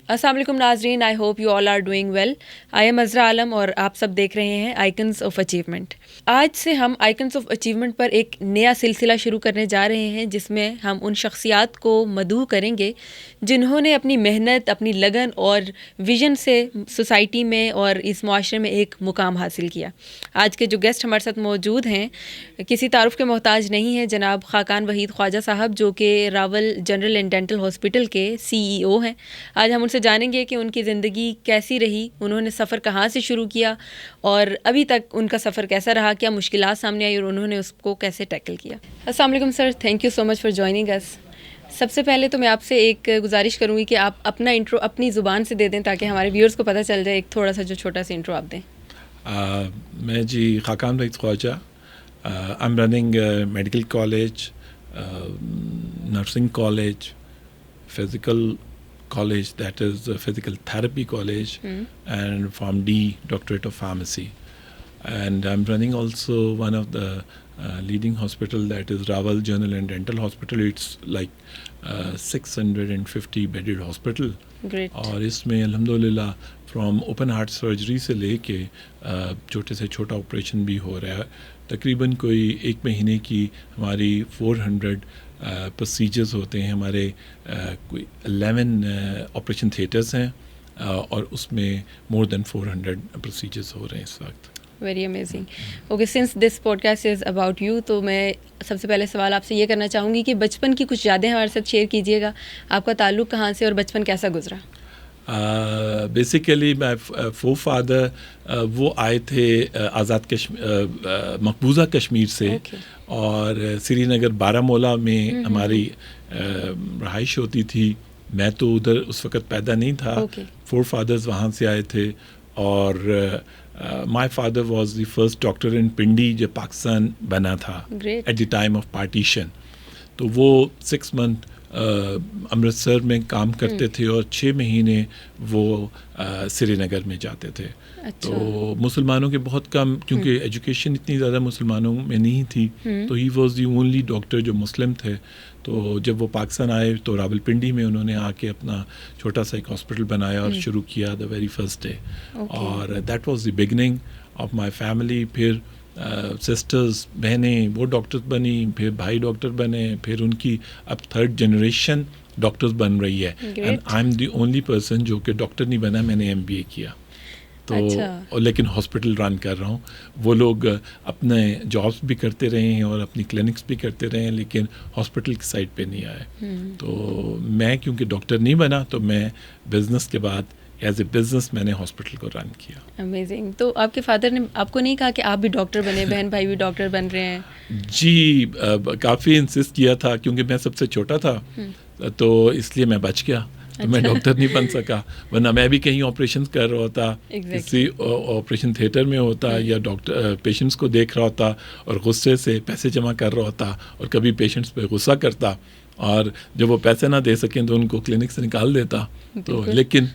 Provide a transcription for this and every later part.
السلام علیکم ناظرین، I hope you all are doing well. I am Azra Alam اور آپ سب دیکھ رہے ہیں آئکنز آف اچیومنٹ. آج سے ہم آئکنز آف اچیومنٹ پر ایک نیا سلسلہ شروع کرنے جا رہے ہیں جس میں ہم ان شخصیات کو مدعو کریں گے جنہوں نے اپنی محنت، اپنی لگن اور ویژن سے سوسائٹی میں اور اس معاشرے میں ایک مقام حاصل کیا. آج کے جو گیسٹ ہمارے ساتھ موجود ہیں کسی تعارف کے محتاج نہیں ہیں، جناب خاقان وحید خواجہ صاحب جو کہ Rawal general and dental hospital کے CEO ہیں. آج ہم ان سے جانیں گے کہ ان کی زندگی کیسی رہی، انہوں نے سفر کہاں سے شروع کیا اور ابھی تک ان کا سفر کیسا رہا، کیا مشکلات سامنے آئی اور انہوں نے اس کو کیسے ٹیکل کیا. السلام علیکم sir, thank you so much for joining اس. سب سے پہلے تو میں آپ سے ایک گزارش کروں گی کہ آپ اپنا انٹرو اپنی زبان سے دے دیں تاکہ ہمارے ویورز کو پتہ چل جائے. ایک تھوڑا سا جو چھوٹا سا انٹرو آپ دیں. میں جی Khaqan Waheed Khawaja, I am running medical college, nursing college, physical college, that is the physical therapy college, and Form D, Doctorate of Pharmacy. And I'm running also one of the leading hospital, that is Raval General and Dental Hospital. It's like 650 bedded hospital. Great. اور اس میں الحمدللہ from open heart surgery سے لے کے چھوٹے سے چھوٹا operation بھی ہو رہا ہے. تقریباً کوئی ایک مہینے کی ہماری 400 پروسیجرز ہوتے ہیں. ہمارے کوئی 11 آپریشن تھیٹرز ہیں اور اس میں مور دین 400 پروسیجرز ہو رہے ہیں اس وقت. Very amazing. Okay, since this podcast is about you, تو میں سب سے پہلے سوال آپ سے یہ کرنا چاہوں گی کہ بچپن کی کچھ یادیں ہمارے ساتھ شیئر کیجیے گا. آپ کا تعلق کہاں سے اور بچپن کیسا گزرا؟ بیسیکلی مائی فور فادر وہ آئے تھے آزاد مقبوضہ کشمیر سے، اور سری نگر بارہمولہ میں ہماری رہائش ہوتی تھی. میں تو ادھر اس وقت پیدا نہیں تھا. فور فادرز وہاں سے آئے تھے، اور my father was the first doctor in Pindi جب پاکستان بنا تھا at the time of partition. تو وہ 6 month امرتسر میں کام کرتے تھے اور 6 مہینے وہ سری نگر میں جاتے تھے. تو مسلمانوں کے بہت کم، کیونکہ ایجوکیشن اتنی زیادہ مسلمانوں میں نہیں تھی، تو he was the only doctor جو مسلم تھے. تو جب وہ پاکستان آئے تو راول پنڈی میں انہوں نے آ کے اپنا چھوٹا سا ایک ہاسپٹل بنایا اور شروع کیا دا ویری فرسٹ ڈے. اور that was the beginning of my family. پھر سسٹرز، بہنیں وہ ڈاکٹرز بنی، پھر بھائی ڈاکٹر بنے، پھر ان کی اب 3rd جنریشن ڈاکٹرز بن رہی ہے. And I am the only person جو کہ ڈاکٹر نہیں بنا، میں نے MBA کیا. تو لیکن ہاسپٹل رن کر رہا ہوں. وہ لوگ اپنے جابس بھی کرتے رہے ہیں اور اپنی کلینکس بھی کرتے رہے ہیں، لیکن ہاسپٹل کی سائڈ پہ نہیں آئے. تو میں کیونکہ ڈاکٹر نہیں بنا تو میں بزنس کے بعد ایز اے بزنس میں نے ہاسپٹل کو رن کیا. امیزنگ. تو آپ کے فادر نے آپ کو نہیں کہا کہ آپ بھی ڈاکٹر بنے، بہن بھائی بھی ڈاکٹر بن رہے ہیں؟ جی کافی انسسٹ کیا تھا، کیونکہ میں سب سے چھوٹا تھا تو اس لیے میں بچ گیا. تو میں ڈاکٹر نہیں بن سکا، ورنہ میں بھی کہیں آپریشنز کر رہا ہوتا، کسی آپریشن تھیٹر میں ہوتا، یا ڈاکٹر پیشنٹس کو دیکھ رہا ہوتا اور غصے سے پیسے جمع کر رہا ہوتا، اور کبھی پیشنٹس پہ غصہ کرتا، اور جب وہ پیسے نہ دے سکیں تو ان کو کلینک سے نکال دیتا. تو لیکن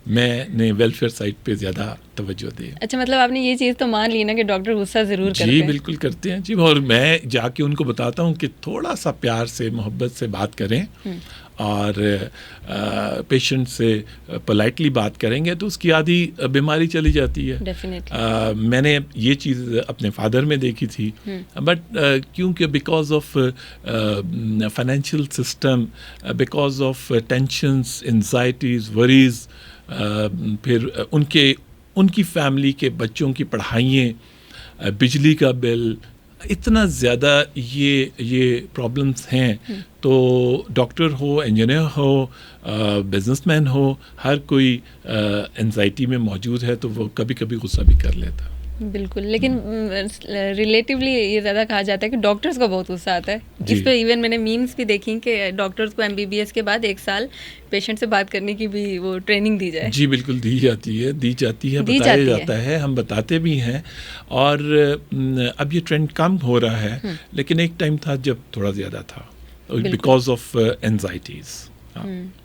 میں نے ویلفیئر سائٹ پہ زیادہ توجہ دی. اچھا، مطلب آپ نے یہ چیز تو مان لی نا کہ ڈاکٹر غصہ ضرور کرتے ہیں؟ جی بالکل کرتے ہیں جی. اور میں جا کے ان کو بتاتا ہوں کہ تھوڑا سا پیار سے، محبت سے بات کریں اور پیشنٹ سے پولائٹلی بات کریں گے تو اس کی آدھی بیماری چلی جاتی ہے. میں نے یہ چیز اپنے فادر میں دیکھی تھی، بٹ کیونکہ because of financial system, because of tensions, anxieties, worries, پھر ان کی فیملی کے بچوں کی پڑھائیاں، بجلی کا بل، اتنا زیادہ یہ پرابلمس ہیں. تو ڈاکٹر ہو، انجینئر ہو، بزنس مین ہو، ہر کوئی انزائٹی میں موجود ہے، تو وہ کبھی کبھی غصہ بھی کر لیتا. بالکل. لیکن ریلیٹیولی یہ زیادہ کہا جاتا ہے کہ ڈاکٹرز کو بہت غصہ آتا ہے. اس پہ ایون میں نے میمز بھی دیکھی کہ ڈاکٹرز کو MBBS کے بعد 1 سال پیشنٹ سے بات کرنے کی بھی وہ ٹریننگ دی جائے. جی بالکل دی جاتی ہے بتایا جاتا ہے، ہم بتاتے بھی ہیں. اور اب یہ ٹرینڈ کم ہو رہا ہے، لیکن ایک ٹائم تھا جب تھوڑا زیادہ تھا بیکاز آف اینزائٹیز.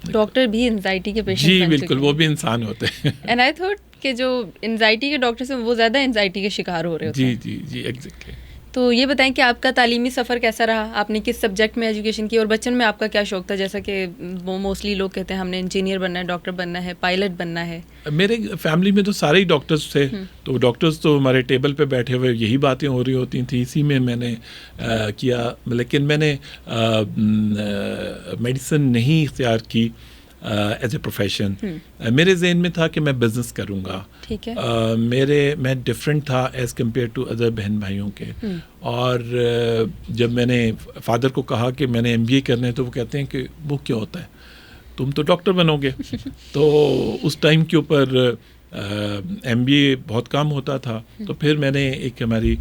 ڈاکٹر بھی انزائٹی کے پیشنٹ؟ جی بالکل، وہ بھی انسان ہوتے ہیں. اینڈ آئی تھاٹ کہ جو انزائٹی کے ڈاکٹرز ہیں وہ زیادہ انزائٹی کے شکار ہو رہے ہوتے ہیں. جی ایگزیکٹلی. تو یہ بتائیں کہ آپ کا تعلیمی سفر کیسا رہا, آپ نے کس سبجیکٹ میں ایجوکیشن کی, اور بچپن میں آپ کا کیا شوق تھا؟ جیسا کہ وہ موسٹلی لوگ کہتے ہیں ہم نے انجینئر بننا ہے, ڈاکٹر بننا ہے, پائلٹ بننا ہے. میرے فیملی میں تو سارے ہی ڈاکٹرز تھے, تو ڈاکٹرز تو ہمارے ٹیبل پہ بیٹھے ہوئے یہی باتیں ہو رہی ہوتی تھیں, اسی میں میں نے کیا. لیکن میں نے میڈیسن نہیں اختیار کی ایز اے پروفیشن. میرے ذہن میں تھا کہ میں بزنس کروں گا. ٹھیک ہے. میں ڈفرینٹ تھا ایز کمپیئر ٹو ادر بہن بھائیوں کے. اور جب میں نے فادر کو کہا کہ میں نے MBA کرنا ہے, تو وہ کہتے ہیں کہ وہ کیا ہوتا ہے, تم تو ڈاکٹر بنو گے. تو اس ٹائم کے اوپر MBA بہت کام ہوتا تھا. تو پھر میں نے ایک ہماری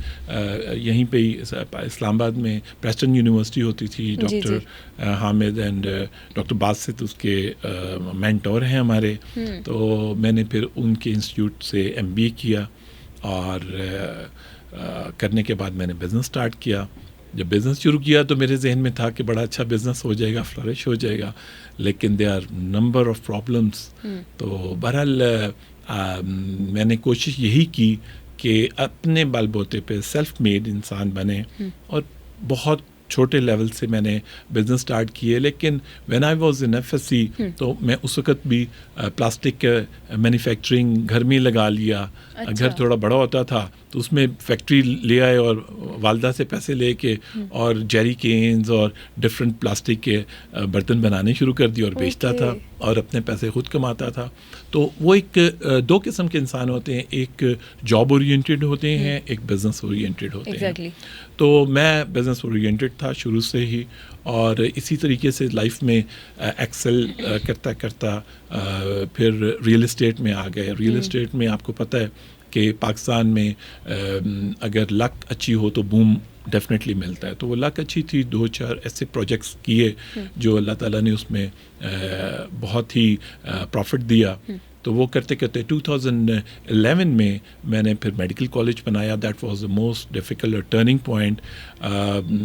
یہیں پہ اسلام آباد میں پریسٹن یونیورسٹی ہوتی تھی, doctor Hamid and doctor Basit اس کے مینٹور ہیں ہمارے. تو میں نے پھر ان کے انسٹیٹیوٹ سے MBA کیا, اور کرنے کے بعد میں نے بزنس اسٹارٹ کیا. جب بزنس شروع کیا تو میرے ذہن میں تھا کہ بڑا اچھا بزنس ہو جائے گا, فلرش ہو جائے گا, لیکن they are number of problems. تو بہرحال میں نے کوشش یہی کی کہ اپنے بل بوتے پہ سیلف میڈ انسان بنے, اور بہت چھوٹے لیول سے میں نے بزنس اسٹارٹ کیے. لیکن when I was in FSC تو میں اس وقت بھی پلاسٹک مینوفیکچرنگ گھر میں لگا لیا. گھر تھوڑا بڑا ہوتا تھا تو اس میں فیکٹری لے آئے, اور والدہ سے پیسے لے کے اور جیری کینز اور ڈفرینٹ پلاسٹک کے برتن بنانے شروع کر دیے, اور بیچتا تھا, اور اپنے پیسے خود کماتا تھا. تو وہ ایک دو قسم کے انسان ہوتے ہیں, ایک جاب اورینٹیڈ ہوتے ہیں, ایک بزنس اورینٹیڈ ہوتے ہیں. تو میں بزنس اورینٹیڈ تھا شروع سے ہی, اور اسی طریقے سے لائف میں ایکسل کرتا کرتا پھر ریئل اسٹیٹ میں آ گئے. ریئل اسٹیٹ میں آپ کو پتہ ہے کہ پاکستان میں اگر لک اچھی ہو تو بوم ڈیفینیٹلی ملتا ہے. تو وہ لک اچھی تھی, 2-4 ایسے پروجیکٹس کیے جو اللہ تعالیٰ نے اس میں بہت ہی پروفٹ دیا. تو وہ کرتے کرتے 2011 میں نے پھر میڈیکل کالج بنایا. That was the most difficult turning point.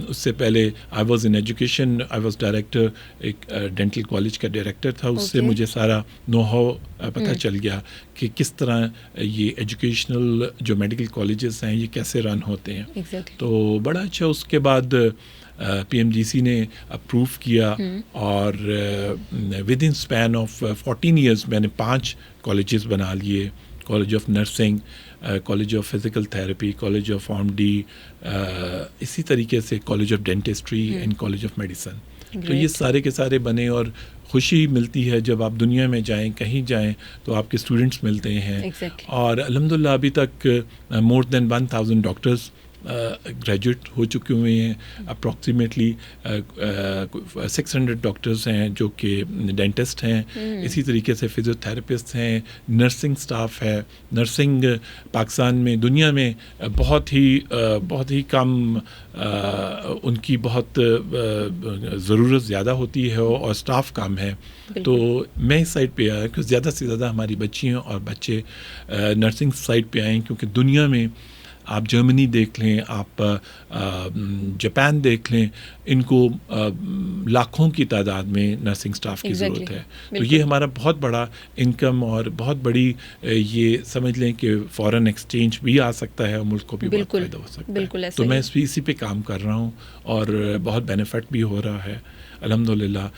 اس سے پہلے I was in education, I was director, ایک ڈینٹل کالج کا ڈائریکٹر تھا. اس سے مجھے سارا نو ہاؤ پتہ چل گیا کہ کس طرح یہ ایجوکیشنل جو میڈیکل کالجز ہیں یہ کیسے رن ہوتے ہیں. تو بڑا اچھا. اس کے بعد PMGC نے اپروو کیا, اور with in span of 14 years میں نے 5 کالجز بنا لیے. College of nursing, college of physical therapy, college of RMD, اسی طریقے سے college of dentistry and college of medicine. تو یہ سارے کے سارے بنے, اور خوشی ملتی ہے جب آپ دنیا میں جائیں, کہیں جائیں تو آپ کے اسٹوڈنٹس ملتے ہیں. اور الحمدللہ ابھی تک مور دین 1000 ڈاکٹرز گریجویٹ ہو چکے ہوئے ہیں. اپروکسیمیٹلی 600 ڈاکٹرز ہیں جو کہ ڈینٹسٹ ہیں. اسی طریقے سے فزیوتھراپسٹ ہیں, نرسنگ سٹاف ہے. نرسنگ پاکستان میں, دنیا میں بہت ہی کم, ان کی بہت ضرورت زیادہ ہوتی ہے اور سٹاف کم ہے. تو میں اس سائڈ پہ آیا کہ زیادہ سے زیادہ ہماری بچیاں اور بچے نرسنگ سائڈ پہ آئیں, کیونکہ دنیا میں آپ جرمنی دیکھ لیں, آپ جاپان دیکھ لیں, ان کو لاکھوں کی تعداد میں نرسنگ سٹاف کی ضرورت ہے. تو یہ ہمارا بہت بڑا انکم اور بہت بڑی یہ سمجھ لیں کہ فارن ایکسچینج بھی آ سکتا ہے, اور ملک کو بھی بہت فائدہ ہو سکتا ہے. تو میں اسی پہ کام کر رہا ہوں, اور بہت بینیفٹ بھی ہو رہا ہے الحمدللہ.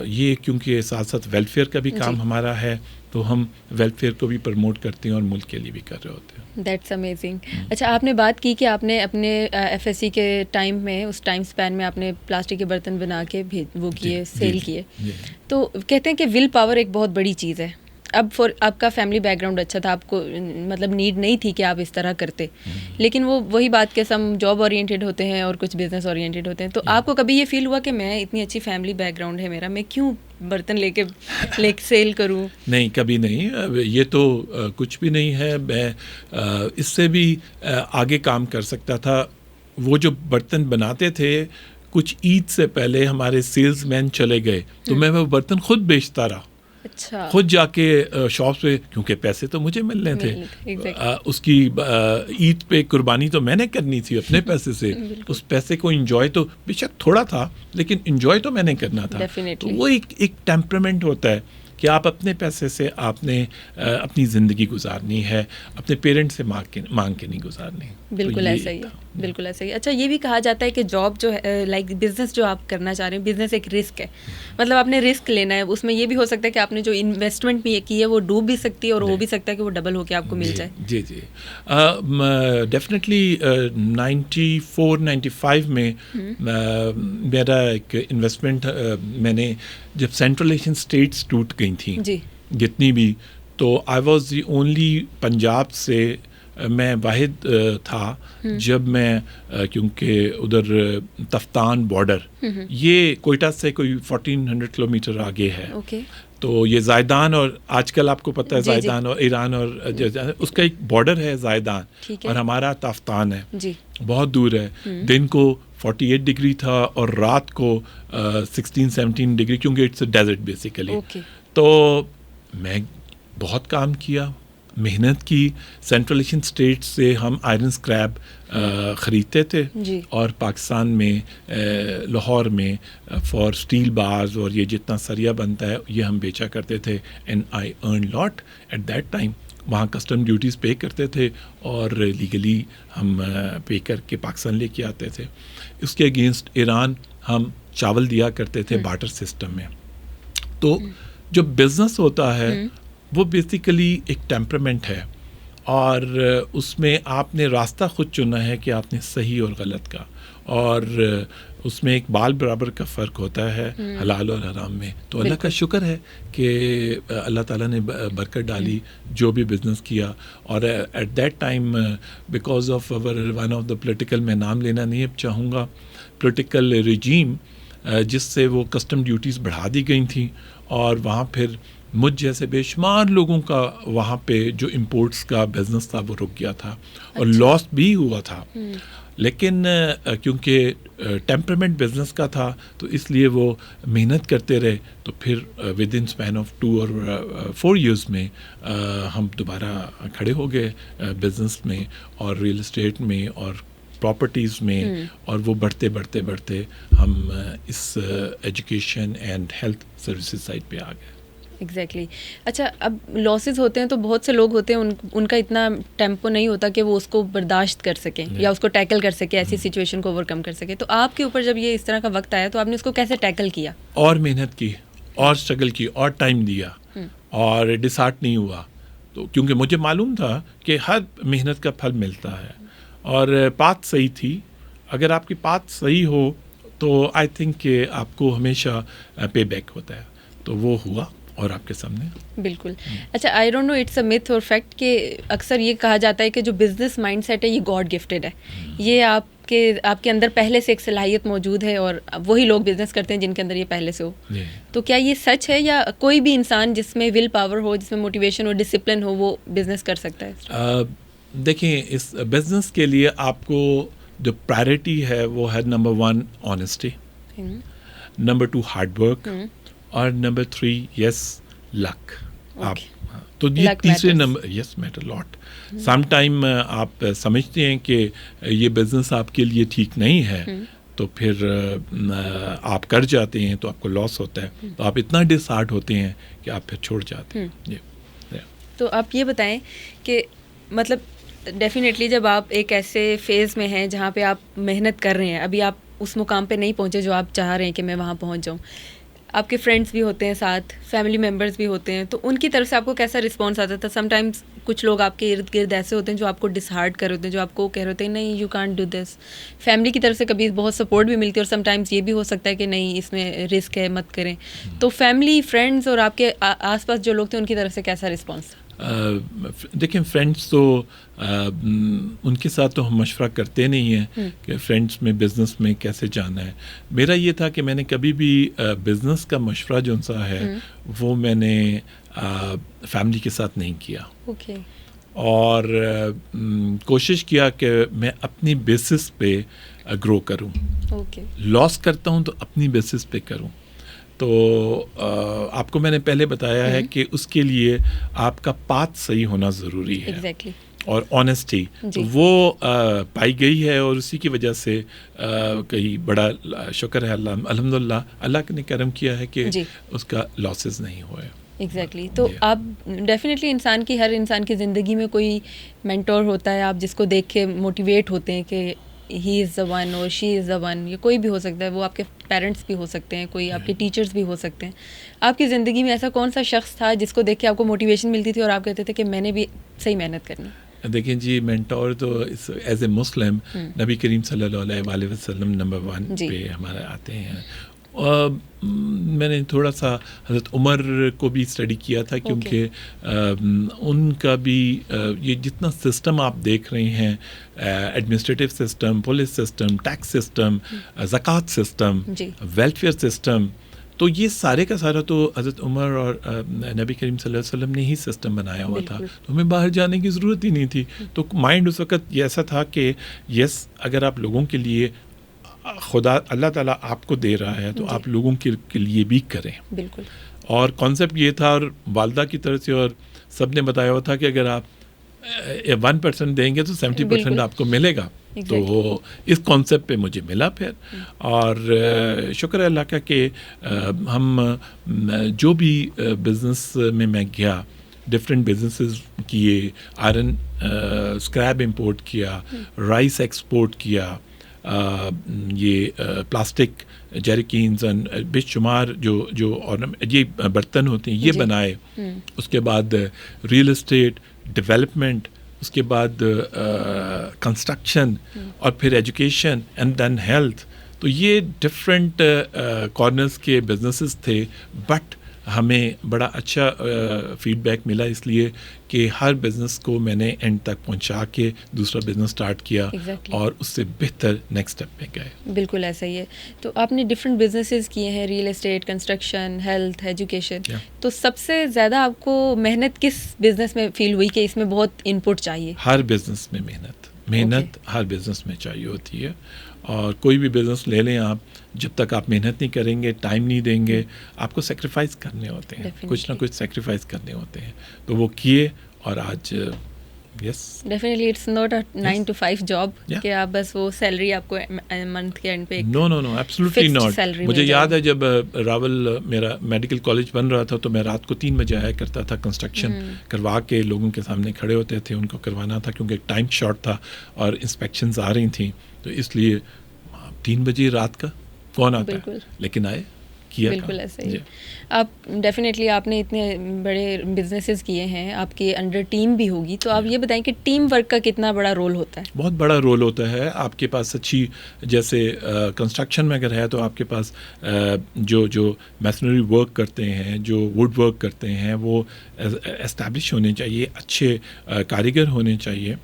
یہ کیونکہ ساتھ ساتھ ویلفیئر کا بھی کام ہمارا ہے, تو ہم ویلفیئر کو بھی پروموٹ کرتے ہیں اور ملک کے لیے بھی کر رہے ہوتے ہیں. That's amazing. اچھا, آپ نے بات کی کہ آپ نے اپنے FSC کے ٹائم میں, اس ٹائم اسپین میں آپ نے پلاسٹک کے برتن بنا کے وہ کیے, سیل کیے. تو کہتے ہیں کہ ول پاور ایک بہت بڑی چیز ہے. اب آپ کا فیملی بیک گراؤنڈ اچھا تھا, آپ کو مطلب نیڈ نہیں تھی کہ آپ اس طرح کرتے, لیکن وہی بات کہ سم جاب اورینٹیڈ ہوتے ہیں اور کچھ بزنس اورینٹیڈ ہوتے ہیں. تو آپ کو کبھی یہ فیل ہوا کہ میں اتنی اچھی فیملی بیک گراؤنڈ ہے میرا, میں کیوں برتن لے کے سیل کروں؟ نہیں, کبھی نہیں. یہ تو کچھ بھی نہیں ہے. میں اس سے بھی آگے کام کر سکتا تھا. وہ جو برتن بناتے تھے, کچھ عید سے پہلے ہمارے سیلز مین چلے گئے, تو میں وہ برتن خود بیچتا رہا. اچھا. خود جا کے شاپس پہ, کیونکہ پیسے تو مجھے ملنے تھے. اس کی عید پہ قربانی تو میں نے کرنی تھی اپنے پیسے سے. اس پیسے کو انجوائے تو بے شک تھوڑا تھا, لیکن انجوائے تو میں نے کرنا تھا. تو وہ ایک ٹیمپرامنٹ ہوتا ہے کہ آپ اپنے پیسے سے آپ نے اپنی زندگی گزارنی ہے, اپنے پیرنٹ سے مانگ کے نہیں گزارنی. بالکل ایسا ہی ہے, بالکل ایسا ہی. اچھا یہ بھی کہا جاتا ہے کہ جاب جو ہے لائک بزنس جو آپ کرنا چاہ رہے ہیں, بزنس ایک رسک ہے, مطلب آپ نے رسک لینا ہے, اس میں یہ بھی ہو سکتا ہے کہ آپ نے جو انویسٹمنٹ بھی کی ہے وہ ڈوب بھی سکتی ہے اور ہو بھی سکتا ہے کہ وہ ڈبل ہو کے آپ کو مل جائے. جی جی ڈیفینیٹلی 94-95 میں میرا ایک انویسٹمنٹ, میں نے جب سینٹرل ایشین اسٹیٹس ٹوٹ گئی تھیں جتنی بھی, تو I was the only Punjab سے میں واحد تھا جب میں, کیونکہ ادھر تفتان بارڈر یہ کوئٹہ سے کوئی 1400 کلومیٹر آگے ہے, تو یہ زائدان, اور آج کل آپ کو پتہ ہے زائدان اور ایران اور اس کا ایک بارڈر ہے زائدان, اور ہمارا تفتان ہے, بہت دور ہے. دن کو 48 ڈگری تھا اور رات کو 16-17 ڈگری, کیونکہ اٹس اے ڈیزرٹ بیسیکلی. تو میں بہت کام کیا, محنت کی. سینٹرل ایشین اسٹیٹ سے ہم آئرن اسکریپ خریدتے تھے, اور پاکستان میں لاہور میں فار اسٹیل بارز اور یہ جتنا سریا بنتا ہے یہ ہم بیچا کرتے تھے. And I earn lot at that time. وہاں کسٹم ڈیوٹیز پے کرتے تھے اور لیگلی ہم پے کر کے پاکستان لے کے آتے تھے. اس کے اگینسٹ ایران ہم چاول دیا کرتے تھے بارٹر سسٹم میں. تو جو بزنس ہوتا ہے وہ بیسیکلی ایک ٹیمپرمنٹ ہے, اور اس میں آپ نے راستہ خود چنا ہے کہ آپ نے صحیح اور غلط کا, اور اس میں ایک بال برابر کا فرق ہوتا ہے حلال اور حرام میں. تو اللہ کا شکر ہے کہ اللہ تعالیٰ نے برکت ڈالی جو بھی بزنس کیا. اور at that time because of one of the political, میں نام لینا نہیں اب چاہوں گا, پولیٹیکل ریجیم جس سے وہ کسٹم ڈیوٹیز بڑھا دی گئی تھیں, اور وہاں پھر مجھ جیسے بے شمار لوگوں کا وہاں پہ جو امپورٹس کا بزنس تھا وہ رک گیا تھا, اور لاس بھی ہوا تھا. لیکن کیونکہ ٹیمپرمنٹ بزنس کا تھا تو اس لیے وہ محنت کرتے رہے, تو پھر ود ان اسپین آف 2 اور 4 ایئرس میں ہم دوبارہ کھڑے ہو گئے بزنس میں اور ریئل اسٹیٹ میں اور پراپرٹیز میں, اور وہ بڑھتے بڑھتے بڑھتے ہم اس education and health services side پہ آ گئے. ایگزیکٹلی. اچھا اب لاسز ہوتے ہیں تو بہت سے لوگ ہوتے ہیں ان کا اتنا ٹیمپو نہیں ہوتا کہ وہ اس کو برداشت کر سکیں یا اس کو ٹیکل کر سکیں, ایسی سچویشن کو اوور کم کر سکیں. تو آپ کے اوپر جب یہ اس طرح کا وقت آیا تو آپ نے اس کو کیسے ٹیکل کیا؟ اور محنت کی, اور اسٹرگل کی, اور ٹائم دیا, اور ڈسہارٹ نہیں ہوا. تو کیونکہ مجھے معلوم تھا کہ ہر محنت کا پھل ملتا ہے, اور پاتھ صحیح تھی. اگر آپ کی پاتھ صحیح ہو تو آئی تھنک کہ آپ کو ہمیشہ پے بیک ہوتا ہے. تو وہ ہوا اور آپ کے سامنے. بالکل. اچھا I don't know it's a myth or fact کہ اکثر یہ کہا جاتا ہے کہ جو بزنس مائنڈ سیٹ ہے یہ گاڈ گفٹیڈ ہے, یہ آپ کے اندر پہلے سے ایک صلاحیت موجود ہے, اور وہی لوگ بزنس کرتے ہیں جن کے اندر یہ پہلے سے ہو. تو کیا یہ سچ ہے, یا کوئی بھی انسان جس میں ول پاور ہو, جس میں موٹیویشن ہو, ڈسپلن ہو, وہ بزنس کر سکتا ہے؟ دیکھیں, اس بزنس کے لیے آپ کو جو پرائرٹی ہے وہ ہے number 1 honesty, number 2 hard work, اور نمبر 3 یس لک. آپ تو یہ تیسرے نمبر یس میٹر لاٹ. سم ٹائم آپ سمجھتے ہیں کہ یہ بزنس آپ کے لیے ٹھیک نہیں ہے تو پھر آپ کر جاتے ہیں تو آپ کو لاس ہوتا ہے, تو آپ اتنا ڈس ہارٹ ہوتے ہیں کہ آپ پھر چھوڑ جاتے ہیں. تو آپ یہ بتائیں کہ مطلب ڈیفینیٹلی جب آپ ایک ایسے فیز میں ہیں جہاں پہ آپ محنت کر رہے ہیں, ابھی آپ اس مقام پہ نہیں پہنچے جو آپ چاہ رہے ہیں کہ میں وہاں پہنچ جاؤں, آپ کے فرینڈس بھی ہوتے ہیں ساتھ, فیملی ممبرس بھی ہوتے ہیں, تو ان کی طرف سے آپ کو کیسا رسپانس آتا تھا؟ سم ٹائمس کچھ لوگ آپ کے ارد گرد ایسے ہوتے ہیں جو آپ کو ڈس ہارٹ کر رہے ہوتے ہیں, جو آپ کو کہہ رہے ہوتے ہیں نہیں you can't do this. Family کی طرف سے کبھی بہت سپورٹ بھی ملتی ہے, اور سم ٹائمس یہ بھی ہو سکتا ہے کہ نہیں اس میں رسک ہے مت کریں. تو فیملی, فرینڈس اور آپ کے آس پاس جو لوگ تھے ان کی طرف سے کیسا رسپانس تھا؟ دیکھیں فرینڈس تو ان کے ساتھ تو ہم مشورہ کرتے نہیں ہیں کہ فرینڈس میں بزنس میں کیسے جانا ہے. میرا یہ تھا کہ میں نے کبھی بھی بزنس کا مشورہ جو سا ہے وہ میں نے فیملی کے ساتھ نہیں کیا. اور کوشش کیا کہ میں اپنی بیسس پہ گرو کروں. لاس کرتا ہوں تو اپنی بیسس پہ کروں. تو آپ کو میں نے پہلے بتایا ہے کہ اس کے لیے آپ کا پاتھ صحیح ہونا ضروری ہے, اور آنیسٹی تو وہ پائی گئی ہے, اور اسی کی وجہ سے کئی بڑا شکر ہے اللہ الحمدللہ اللہ نے کرم کیا ہے کہ اس کا لاسز نہیں ہوئے. ایگزیکٹلی. تو آپ ڈیفینیٹلی ہر انسان کی زندگی میں کوئی مینٹور ہوتا ہے, آپ جس کو دیکھ کے موٹیویٹ ہوتے ہیں کہ ہی از دا ون اور شی از دا ون. یہ کوئی بھی ہو سکتا ہے, وہ آپ کے پیرنٹس بھی ہو سکتے ہیں, کوئی آپ کے ٹیچرس بھی ہو سکتے ہیں. آپ کی زندگی میں ایسا کون سا شخص تھا جس کو دیکھ کے آپ کو موٹیویشن ملتی تھی اور آپ کہتے تھے کہ میں نے بھی صحیح محنت کرنی؟ دیکھیں جی, مینٹور تو ایز اے مسلم نبی کریم صلی اللہ علیہ وآلہ وسلم نمبر 1 پہ ہمارے آتے ہیں. میں نے تھوڑا سا حضرت عمر کو بھی اسٹڈی کیا تھا, کیونکہ ان کا بھی یہ جتنا سسٹم آپ دیکھ رہے ہیں, administrative system, police system, tax system, زکوٰۃ سسٹم, ویلفیئر سسٹم, تو یہ سارے کا سارا تو حضرت عمر اور نبی کریم صلی اللہ علیہ وسلم نے ہی سسٹم بنایا ہوا تھا, تو ہمیں باہر جانے کی ضرورت ہی نہیں تھی. تو مائنڈ اس وقت یہ ایسا تھا کہ یس, اگر آپ لوگوں کے لیے خدا اللہ تعالیٰ آپ کو دے رہا ہے تو آپ لوگوں کے لیے بھی کریں. بالکل. اور کانسیپٹ یہ تھا, اور والدہ کی طرف سے اور سب نے بتایا ہوا تھا کہ اگر آپ 1% دیں گے تو 70% آپ کو ملے گا. تو اس کانسیپٹ پہ مجھے ملا پھر, اور شکر اللہ کا کہ ہم جو بھی بزنس میں گیا, ڈفرینٹ بزنسز کیے, آئرن اسکریپ امپورٹ کیا, رائس ایکسپورٹ کیا, یہ پلاسٹک جیریکینز بے شمار جو اور یہ برتن ہوتے ہیں یہ بنائے. اس کے بعد ریئل اسٹیٹ ڈیولپمنٹ, اس کے بعد کنسٹرکشن, اور پھر ایجوکیشن اینڈ دین ہیلتھ. تو یہ ڈفرینٹ کارنرز کے بزنسز تھے, بٹ ہمیں بڑا اچھا فیڈ بیک ملا, اس لیے کہ ہر بزنس کو میں نے اینڈ تک پہنچا کے دوسرا بزنس سٹارٹ کیا, اور اس سے بہتر نیکسٹ اسٹیپ میں گئے. بالکل ایسا ہی ہے. تو آپ نے ڈفرینٹ بزنسز کیے ہیں, real estate, construction, health, education. تو سب سے زیادہ آپ کو محنت کس بزنس میں فیل ہوئی کہ اس میں بہت ان پٹ چاہیے؟ ہر بزنس میں محنت ہر بزنس میں چاہیے ہوتی ہے, اور کوئی بھی بزنس لے لیں آپ, جب تک آپ محنت نہیں کریں گے, ٹائم نہیں دیں گے, آپ کو سیکریفائز کرنے ہوتے ہیں, کچھ نہ کچھ سیکریفائز کرنے ہوتے ہیں. تو وہ کیے, اور آج yes definitely it's not a 9 to 5 job کہ آپ بس وہ سیلری آپ کو منتھ کے اینڈ پہ. نو ایبسلیوٹلی ناٹ. مجھے یاد ہے جب راول میرا میڈیکل کالج بن رہا تھا تو میں رات کو 3 بجے آیا کرتا تھا, کنسٹرکشن کروا کے لوگوں کے سامنے کھڑے ہوتے تھے, ان کو کروانا تھا کیونکہ ٹائم شارٹ تھا اور انسپیکشنز آ رہی تھیں, تو اس لیے 3 بجے رات کا کون آتا ہے, لیکن آئے کیا. بالکل ایسے ہی. آپ ڈیفینیٹلی آپ نے اتنے بڑے بزنسز کیے ہیں, آپ کے انڈر ٹیم بھی ہوگی, تو آپ یہ بتائیں کہ ٹیم ورک کا کتنا بڑا رول ہوتا ہے؟ بہت بڑا رول ہوتا ہے. آپ کے پاس اچھی, جیسے کنسٹرکشن میں اگر ہے تو آپ کے پاس جو میسنری ورک کرتے ہیں, جو ووڈ ورک کرتے ہیں, وہ اسٹیبلش ہونے چاہیے, اچھے کاریگر ہونے چاہیے.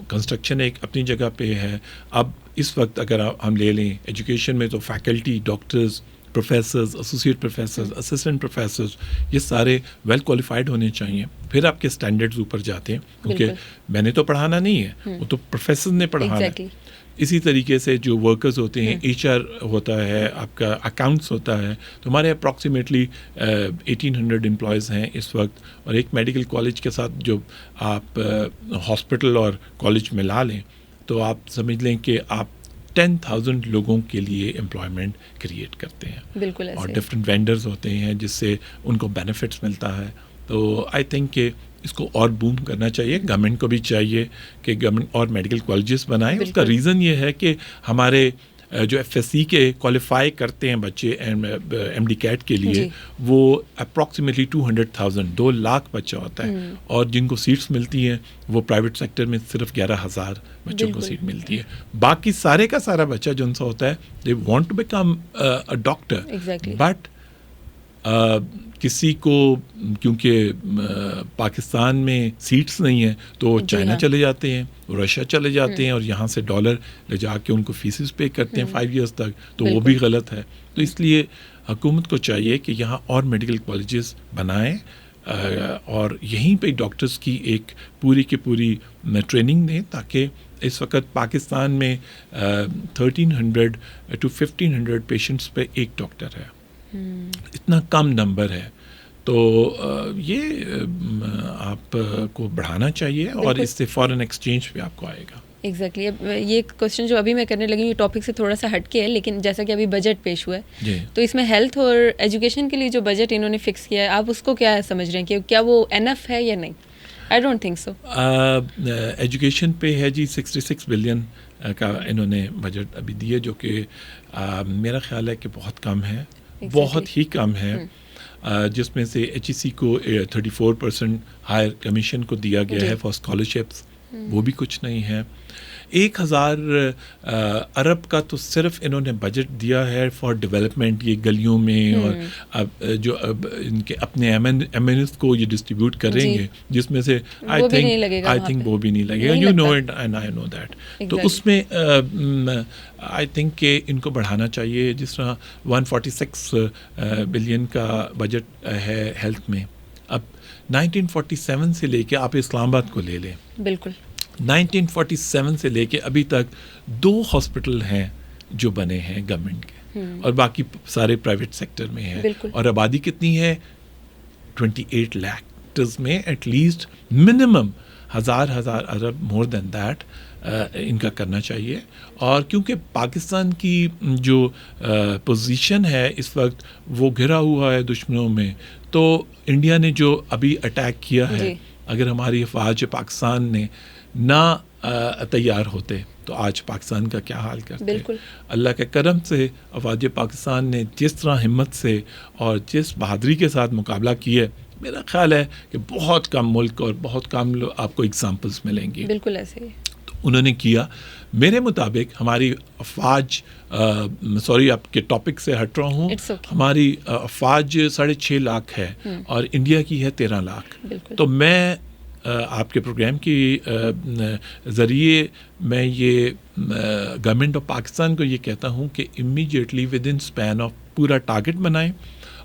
کنسٹرکشن ایک اپنی جگہ پہ ہے. اب اس وقت اگر ہم لے لیں ایجوکیشن میں, تو faculty, doctors, professors, associate professors, assistant professors, یہ سارے ویل کوالیفائڈ ہونے چاہیے. پھر آپ کے اسٹینڈرڈز اوپر جاتے ہیں, کیونکہ میں نے تو پڑھانا نہیں ہے, وہ تو پروفیسر نے پڑھانا ہے. اسی طریقے سے جو ورکرز ہوتے ہیں, ایچ آر ہوتا ہے, آپ کا اکاؤنٹس ہوتا ہے, تو ہمارے اپروکسیمیٹلی 1800 امپلائیز ہیں اس وقت. اور ایک میڈیکل کالج کے ساتھ جو آپ ہاسپٹل اور کالج ملا لیں, تو آپ سمجھ لیں کہ آپ 10,000 لوگوں کے لیے امپلائمنٹ کریٹ کرتے ہیں. بالکل. اور ڈفرینٹ وینڈرز ہوتے ہیں جس سے ان کو بینیفٹس ملتا ہے. تو آئی تھنک کہ اس کو اور بوم کرنا چاہیے. گورنمنٹ کو بھی چاہیے کہ گورنمنٹ اور میڈیکل کالجز بنائیں. اس کا ریزن یہ ہے کہ ہمارے جو ایف ایس سی کے کوالیفائی کرتے ہیں بچے ایم ڈی کیٹ کے لیے, وہ اپروکسیمیٹلی 200,000 2 لاکھ بچہ ہوتا ہے, اور جن کو سیٹس ملتی ہیں وہ پرائیویٹ سیکٹر میں صرف 11,000 بچوں کو سیٹ ملتی ہے. باقی سارے کا سارا بچہ جو ان سے ہوتا ہے, they want to become a doctor, but کسی کو کیونکہ پاکستان میں سیٹس نہیں ہیں تو چائنا چلے جاتے ہیں, رشیا چلے جاتے ہیں, اور یہاں سے ڈالر لے جا کے ان کو فیسز پے کرتے ہیں 5 ایئرس تک, تو وہ بھی غلط ہے. تو اس لیے حکومت کو چاہیے کہ یہاں اور میڈیکل کالجز بنائیں, اور یہیں پہ ڈاکٹرز کی ایک پوری کی پوری ٹریننگ دیں, تاکہ اس وقت پاکستان میں 1300 to 1500 پیشنٹس پہ ایک ڈاکٹر ہے. اتنا کم نمبر ہے. تو یہ آپ کو بڑھانا چاہیے, اور اس سے فارن ایکسچینج بھی آپ کو آئے گا. ایگزیکٹلی. اب یہ کوشچن جو ابھی میں کرنے لگی ہوں یہ ٹاپک سے تھوڑا سا ہٹ کے ہے, لیکن جیسا کہ ابھی بجٹ پیش ہوا ہے تو اس میں ہیلتھ اور ایجوکیشن کے لیے جو بجٹ انہوں نے فکس کیا ہے, آپ اس کو کیا سمجھ رہے ہیں کہ کیا وہ انف ہے یا نہیں؟ I don't think so. Education پہ ہے جی 66 بلین کا انہوں نے بجٹ ابھی دیا, جو کہ میرا خیال ہے کہ بہت کم ہے, بہت ہی کم ہے. جس میں سے ایچ ای سی کو 34% ہائر کمیشن کو دیا گیا ہے فار اسکالرشپس, وہ بھی کچھ نہیں ہے. 1000 ارب کا تو صرف انہوں نے بجٹ دیا ہے فار ڈیولپمنٹ, یہ گلیوں میں, اور اب جو اب ان کے اپنے ایم این ایس کو یہ ڈسٹریبیوٹ کریں گے, جس میں سے آئی تھنک وہ بھی نہیں لگے گا. You know it and I know that. تو اس میں آئی تھنک کہ ان کو بڑھانا چاہیے. جس طرح 146 بلین کا بجٹ ہے ہیلتھ میں, اب 1947 سے لے کے آپ اسلام آباد کو لے لیں, بالکل 1947 سے لے کے ابھی تک 2 ہاسپٹل ہیں جو بنے ہیں گورنمنٹ کے, اور باقی سارے پرائیویٹ سیکٹر میں ہیں. اور آبادی کتنی ہے؟ 28 لاکھ میں ایٹ لیسٹ منیمم 1000 ارب, مور دین دیٹ ان کا کرنا چاہیے. اور کیونکہ پاکستان کی جو پوزیشن ہے اس وقت وہ گھرا ہوا ہے دشمنوں میں, تو انڈیا نے جو ابھی اٹیک کیا ہے, اگر ہماری افواج پاکستان نے نہ تیار ہوتے تو آج پاکستان کا کیا حال کرتے. اللہ کے کرم سے افواج پاکستان نے جس طرح ہمت سے اور جس بہادری کے ساتھ مقابلہ کیا ہے, میرا خیال ہے کہ بہت کم ملک اور بہت کم آپ کو اگزامپلس ملیں گی. بالکل ایسے ہی انہوں نے کیا. میرے مطابق ہماری افواج, سوری آپ کے ٹاپک سے ہٹ رہا ہوں, ہماری افواج 6.5 لاکھ ہے اور انڈیا کی ہے 13 لاکھ. تو میں آپ کے پروگرام کی ذریعے میں یہ گورنمنٹ آف پاکستان کو یہ کہتا ہوں کہ immediately with in span of پورا ٹارگٹ بنائیں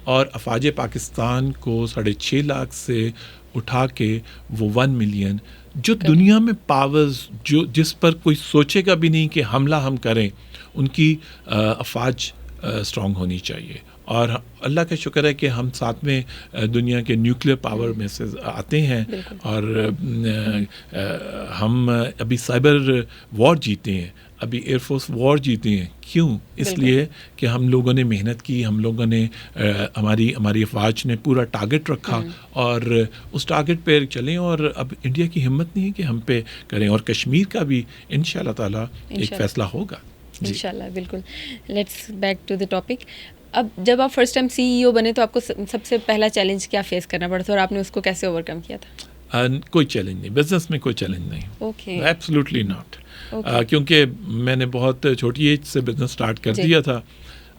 اور افواج پاکستان کو 6.5 لاکھ سے اٹھا کے وہ 1 ملین, جو دنیا میں پاورز جو جس پر کوئی سوچے گا بھی نہیں کہ حملہ ہم کریں, ان کی افواج اسٹرانگ ہونی چاہیے. اور اللہ کا شکر ہے کہ ہم ساتھ میں دنیا کے نیوکلیر پاور میں سے آتے ہیں, اور ہم ابھی سائبر وار جیتے ہیں, ابھی ایئر فورس وار جیتے ہیں. کیوں؟ اس لیے کہ ہم لوگوں نے محنت کی, ہم لوگوں نے ہماری افواج نے پورا ٹارگٹ رکھا اور اس ٹارگٹ پہ چلیں. اور اب انڈیا کی ہمت نہیں ہے کہ ہم پہ کریں, اور کشمیر کا بھی انشاءاللہ تعالیٰ ایک فیصلہ ہوگا انشاءاللہ. بالکل. Let's back to the topic. اب جب آپ فرسٹ ٹائم CEO بنے تو آپ کو سب سے پہلا چیلنج کیا فیس کرنا پڑا تھا اور آپ نے اس کو کیسے اوور کم کیا تھا؟ کوئی چیلنج نہیں, بزنس میں کوئی چیلنج نہیں, ایبسلیوٹلی ناٹ. کیونکہ میں نے بہت چھوٹی ایج سے بزنس اسٹارٹ کر دیا تھا.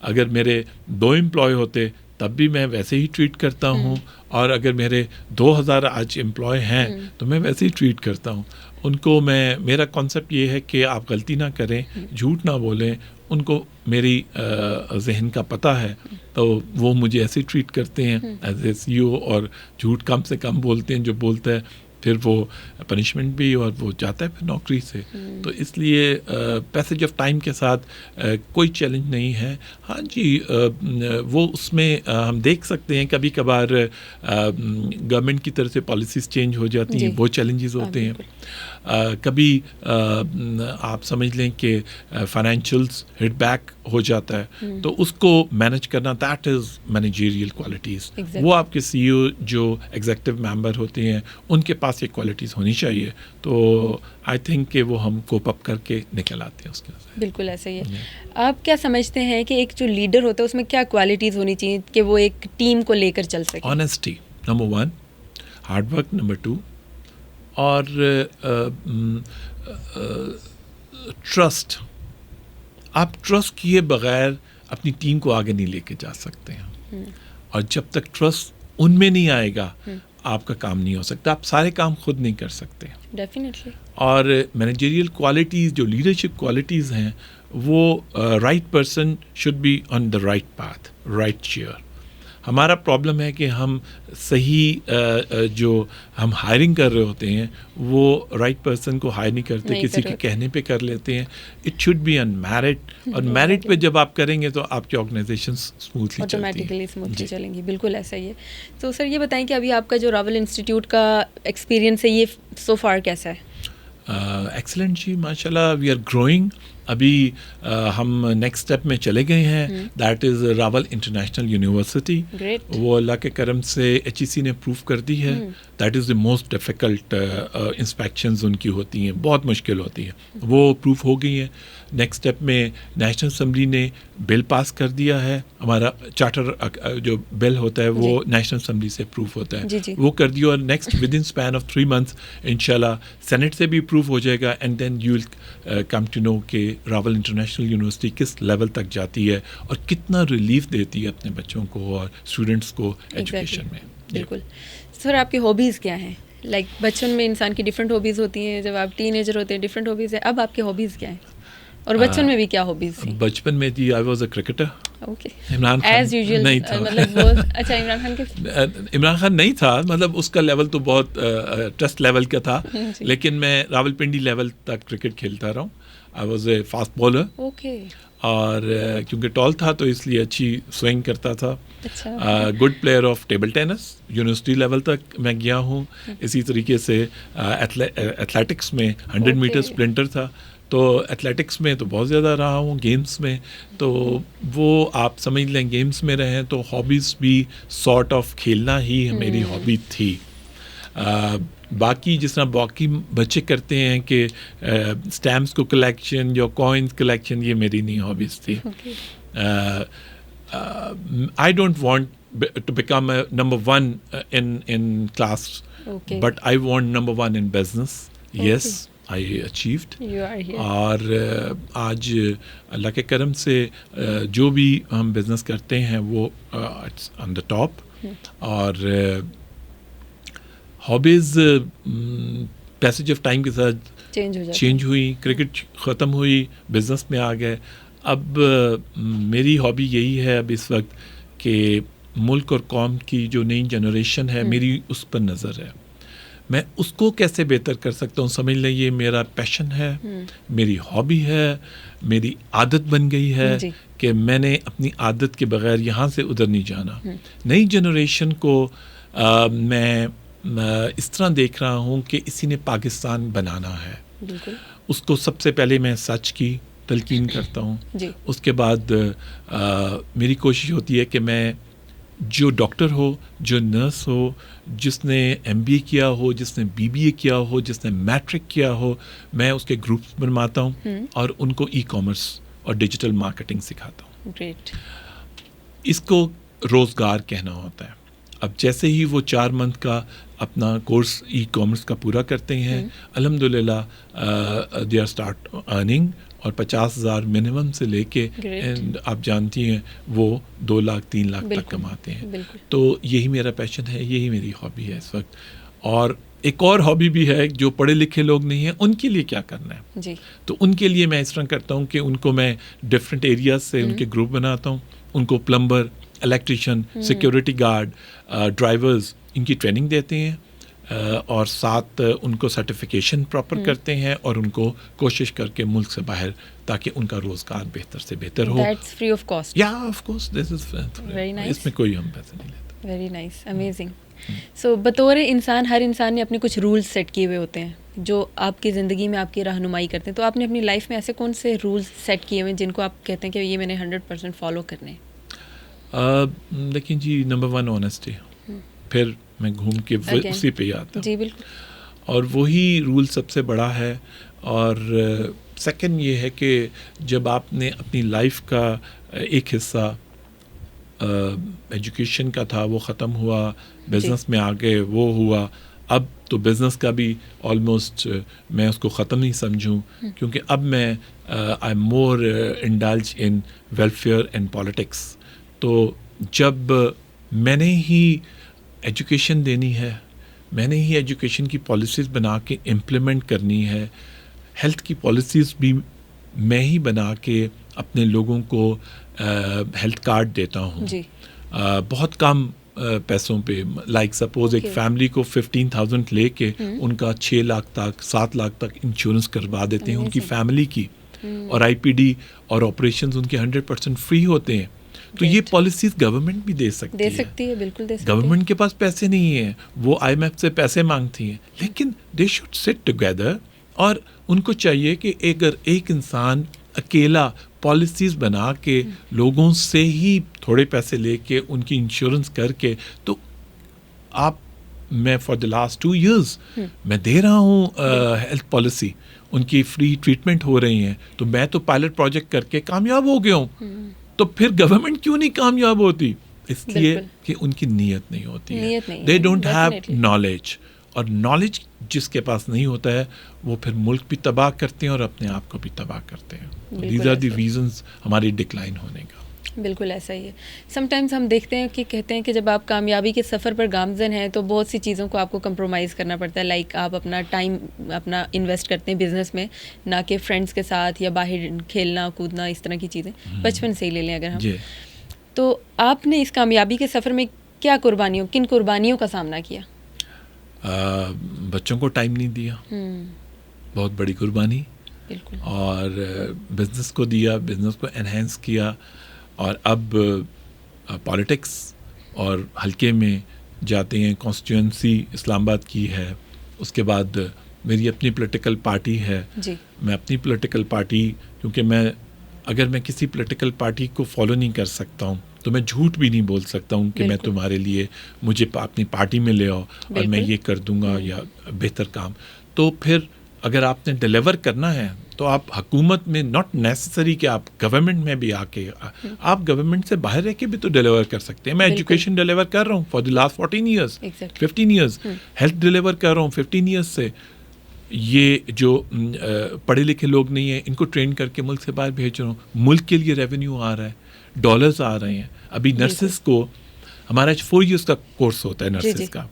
اگر میرے 2 امپلائی ہوتے تب بھی میں ویسے ہی ٹریٹ کرتا ہوں, اور اگر میرے 2000 آج امپلائی ہیں تو میں ویسے ہی ٹریٹ کرتا ہوں. ان کو میرا کانسیپٹ یہ ہے کہ آپ غلطی نہ کریں, جھوٹ نہ بولیں. ان کو میری ذہن کا پتہ ہے تو وہ مجھے ایسے ٹریٹ کرتے ہیں ایز اے CEO, اور جھوٹ کم سے کم بولتے ہیں. جو بولتا ہے پھر وہ پنشمنٹ بھی, اور وہ جاتا ہے پھر نوکری سے. تو اس لیے پیسیج آف ٹائم کے ساتھ کوئی چیلنج نہیں ہے. ہاں جی, وہ اس میں ہم دیکھ سکتے ہیں کبھی کبھار گورنمنٹ کی طرف سے پالیسیز چینج ہو جاتی ہیں, وہ چیلنجز ہوتے ہیں. کبھی آپ سمجھ لیں کہ فائنینشیلز ہٹ بیک ہو جاتا ہے, تو اس کو مینیج کرنا, دیٹ از مینیجیریل کوالٹیز. وہ آپ کے CEO جو ایگزیکٹو ممبر ہوتے ہیں ان کے پاس یہ کوالٹیز ہونی چاہیے. تو آئی تھنک کہ وہ ہم کوپ اپ کر کے نکل آتے ہیں اس کے. بالکل ایسا ہی ہے. آپ کیا سمجھتے ہیں کہ ایک جو لیڈر ہوتا ہے اس میں کیا کوالٹیز ہونی چاہیے کہ وہ ایک ٹیم کو لے کر چل سکے؟ Honesty number 1, hard work number 2, اور ٹرسٹ. آپ ٹرسٹ کیے بغیر اپنی ٹیم کو آگے نہیں لے کے جا سکتے ہیں, اور جب تک ٹرسٹ ان میں نہیں آئے گا آپ کا کام نہیں ہو سکتا. آپ سارے کام خود نہیں کر سکتے. ڈیفینیٹلی. اور مینیجریل کوالٹیز جو لیڈرشپ کوالٹیز ہیں وہ right person should be on the right path, right chair. ہمارا پرابلم ہے کہ ہم صحیح جو ہم ہائرنگ کر رہے ہوتے ہیں وہ رائٹ پرسن کو ہائر نہیں کرتے, کسی کے کہنے پہ کر لیتے ہیں. It should be on merit, اور میرٹ پہ جب آپ کریں گے تو آپ کی آرگنائزیشن اسموتھلی چلیں گی. بالکل ایسا ہی ہے. تو سر یہ بتائیں کہ ابھی آپ کا جو راول انسٹیٹیوٹ کا ایکسپیرینس ہے یہ سو فار کیسا ہے؟ ایکسلنٹ جی، ماشاء اللہ وی آر گروئنگ. ابھی ہم نیکسٹ اسٹیپ میں چلے گئے ہیں، that is Rawal international university. وہ اللہ کے کرم سے HEC نے اپروو کر دی ہے. That is the most difficult inspections ان کی ہوتی ہیں، بہت مشکل ہوتی ہیں، وہ اپروو ہو گئی ہیں. نیکسٹ اسٹیپ میں نیشنل اسمبلی نے بل پاس کر دیا ہے. ہمارا چارٹر جو بل ہوتا ہے وہ نیشنل اسمبلی سے اپروو ہوتا ہے، وہ کر دیا. اور next within span of 3 months انشاءاللہ سینٹ سے بھی اپروو ہو جائے گا. And then you will come to know کہ راول انٹرنیشنل یونیورسٹی کس لیول تک جاتی ہے اور کتنا ریلیف دیتی ہے اپنے بچوں کو اور اسٹوڈنٹس کو ایجوکیشن میں. بالکل. سر آپ کی ہابیز کیا ہیں؟ لائک بچپن میں انسان کی ڈفرینٹ ہابیز ہوتی ہیں، جب آپ ٹین ایجر ہوتے ہیں ڈفرینٹ ہابیز ہیں. اب آپ کی ہابیز کیا ہیں اور بچپن میں بھی کیا ہابیز تھیں؟ بچپن میں جی I was a cricketer. Okay. Imran Khan as usual نہیں تھا. مطلب وہ اچھا عمران خان نہیں تھا، مطلب اس کا لیول تو بہت ٹرسٹ لیول کا تھا، لیکن میں راول پنڈی لیول تک کرکٹ کھیلتا رہا ہوں. آئی was a fast bowler. Okay. اور کیونکہ ٹال تھا تو اس لیے اچھی سوئنگ کرتا تھا. Good player of table tennis, university level تک میں گیا ہوں. اسی طریقے سے ایتھلیٹکس میں 100 میٹر اسپرنٹر تھا. تو ایتھلیٹکس میں تو بہت زیادہ رہا ہوں. گیمس میں تو وہ آپ سمجھ لیں گیمس میں رہیں تو ہابیز بھی سارٹ آف کھیلنا ہی میری ہابی تھی. باقی جس طرح باقی بچے کرتے ہیں کہ اسٹیمپس کو کلیکشن یا کوائنس کلیکشن، یہ میری نہیں ہابیز تھی. I don't want to become number 1 in class, but I want number 1 in business. Yes, I achieved. اور آج اللہ کے کرم سے جو بھی ہم بزنس کرتے ہیں وہ اٹس آن دا ٹاپ. اور ہابیز پیسیج آف ٹائم کے ساتھ چینج ہوئی. کرکٹ ختم ہوئی، بزنس میں آ گئے. اب میری ہابی یہی ہے اب اس وقت کہ ملک اور قوم کی جو نئی جنریشن ہے میری اس پر نظر ہے. میں اس کو کیسے بہتر کر سکتا ہوں. سمجھ لیں یہ میرا پیشن ہے، میری ہابی ہے، میری عادت بن گئی ہے کہ میں نے اپنی عادت کے بغیر یہاں سے ادھر نہیں جانا. نئی جنریشن کو میں اس طرح دیکھ رہا ہوں کہ اسی نے پاکستان بنانا ہے. اس کو سب سے پہلے میں سچ کی تلقین کرتا ہوں. اس کے بعد میری کوشش ہوتی ہے کہ میں جو ڈاکٹر ہو، جو نرس ہو، جس نے MBA کیا ہو، جس نے BBA کیا ہو، جس نے میٹرک کیا ہو، میں اس کے گروپس بنواتا ہوں اور ان کو ای کامرس اور ڈیجیٹل مارکیٹنگ سکھاتا ہوں. اس کو روزگار کہنا ہوتا ہے. اب جیسے ہی وہ 4 month کا اپنا کورس ای کامرس کا پورا کرتے ہیں، الحمدللہ دے آر اسٹارٹ ارننگ. اور 50,000 منیمم سے لے کے آپ جانتی ہیں وہ 2 لاکھ 3 لاکھ تک کماتے ہیں. تو یہی میرا پیشن ہے، یہی میری ہابی ہے اس وقت. اور ایک اور ہابی بھی ہے جو پڑھے لکھے لوگ نہیں ہیں ان کے لیے کیا کرنا ہے. تو ان کے لیے میں اس طرح کرتا ہوں کہ ان کو میں ڈفرینٹ ایریاز سے ان کے گروپ بناتا ہوں. ان کو plumber, electrician, security guard, drivers, ان کی ٹریننگ دیتے ہیں اور ساتھ ان کو سرٹیفکیشن پراپر کرتے ہیں اور ان کو کوشش کر کے ملک سے باہر تاکہ ان کا روزگار بہتر سے بہتر ہو. That's free of cost. Yeah, of course, this is very nice. اس میں کوئی ہم پیسے نہیں لیتے. Very nice, amazing. So بطور انسان، ہر انسان نے اپنے کچھ رولز سیٹ کیے ہوئے ہوتے ہیں جو آپ کی زندگی میں آپ کی رہنمائی کرتے ہیں. تو آپ نے اپنی لائف میں ایسے کون سے رولز سیٹ کیے ہوئے ہیں جن کو آپ کہتے ہیں کہ یہ میں نے 100% فالو کرنے ہیں؟ لیکن جی نمبر 1 آنیسٹی. پھر میں گھوم کے اسی پہ ہی آتا ہوں. جی بالکل. اور وہی رول سب سے بڑا ہے. اور سیکنڈ یہ ہے کہ جب آپ نے اپنی لائف کا ایک حصہ ایجوکیشن کا تھا وہ ختم ہوا، بزنس میں آ گئے وہ ہوا، اب تو بزنس کا بھی آلموسٹ میں اس کو ختم نہیں سمجھوں کیونکہ اب میں I am more indulge in welfare and politics. تو جب میں نے ہی ایجوکیشن دینی ہے، میں نے ہی ایجوکیشن کی پالیسیز بنا کے امپلیمنٹ کرنی ہے، ہیلتھ کی پالیسیز بھی میں ہی بنا کے اپنے لوگوں کو ہیلتھ کارڈ دیتا ہوں. بہت کم پیسوں پہ. لائک سپوز ایک فیملی کو 15,000 لے کے ان کا 6 لاکھ تک 7 لاکھ تک انشورنس کروا دیتے ہیں ان کی فیملی کی. اور IPD اور آپریشنز ان کے 100% فری ہوتے ہیں. تو یہ پالیسیز گورنمنٹ بھی دے سکتی ہے. بالکل دے سکتی ہے. گورنمنٹ کے پاس پیسے نہیں ہیں، وہ IMF سے پیسے مانگتی ہیں، لیکن دے شوڈ سٹ ٹوگیدر اور ان کو چاہیے کہ اگر ایک انسان اکیلا پالیسیز بنا کے لوگوں سے ہی تھوڑے پیسے لے کے ان کی انشورنس کر کے, تو آپ, میں فار دا لاسٹ 2 years میں دے رہا ہوں ہیلتھ پالیسی, ان کی فری ٹریٹمنٹ ہو رہی ہیں, تو میں تو پائلٹ پروجیکٹ کر کے کامیاب ہو گیا ہوں. تو پھر گورنمنٹ کیوں نہیں کامیاب ہوتی؟ اس لیے کہ ان کی نیت نہیں ہوتی ہے. دے ڈونٹ ہیو نالج, اور نالج جس کے پاس نہیں ہوتا ہے وہ پھر ملک بھی تباہ کرتے ہیں اور اپنے آپ کو بھی تباہ کرتے ہیں. دیز آر دی ریزنس ہماری ڈکلائن ہونے کا. بالکل ایسا ہی ہے. سم ٹائمز ہم دیکھتے ہیں کہ کہتے ہیں کہ جب آپ کامیابی کے سفر پر گامزن ہیں تو بہت سی چیزوں کو آپ کو کمپرومائز کرنا پڑتا ہے. لائک آپ اپنا ٹائم اپنا انویسٹ کرتے ہیں بزنس میں, نہ کہ فرینڈس کے ساتھ یا باہر کھیلنا کودنا اس طرح کی چیزیں. بچپن سے ہی لے لیں اگر ہم, تو آپ نے اس کامیابی کے سفر میں کیا کن قربانیوں کا سامنا کیا؟ بچوں کو ٹائم نہیں دیا, بہت بڑی قربانی. بالکل. اور بزنس کو دیا, بزنس کو انہینس کیا, اور اب پالیٹکس اور حلقے میں جاتے ہیں. کانسٹیٹوئنسی اسلام آباد کی ہے, اس کے بعد میری اپنی پولیٹیکل پارٹی ہے. میں اپنی پولیٹیکل پارٹی, کیونکہ اگر میں کسی پولیٹیکل پارٹی کو فالو نہیں کر سکتا ہوں تو میں جھوٹ بھی نہیں بول سکتا ہوں کہ میں تمہارے لیے مجھے اپنی پارٹی میں لے آؤ اور میں یہ کر دوں گا یا بہتر کام. تو پھر اگر آپ نے ڈیلیور کرنا ہے تو آپ حکومت میں, ناٹ نیسسری کہ آپ گورنمنٹ میں بھی آ کے, آپ گورنمنٹ سے باہر رہ کے بھی تو ڈیلیور کر سکتے ہیں. میں ایجوکیشن ڈیلیور کر رہا ہوں for the last 14 years, 15 years. Health deliver کر رہا ہوں 15 years سے. یہ جو پڑھے لکھے لوگ نہیں ہیں ان کو ٹرین کر کے ملک سے باہر بھیج رہا ہوں. ملک کے لیے ریونیو آ رہا ہے, ڈالرز آ رہے ہیں. ابھی نرسز کو, ہمارا 4 years کا کورس ہوتا ہے نرسز کا,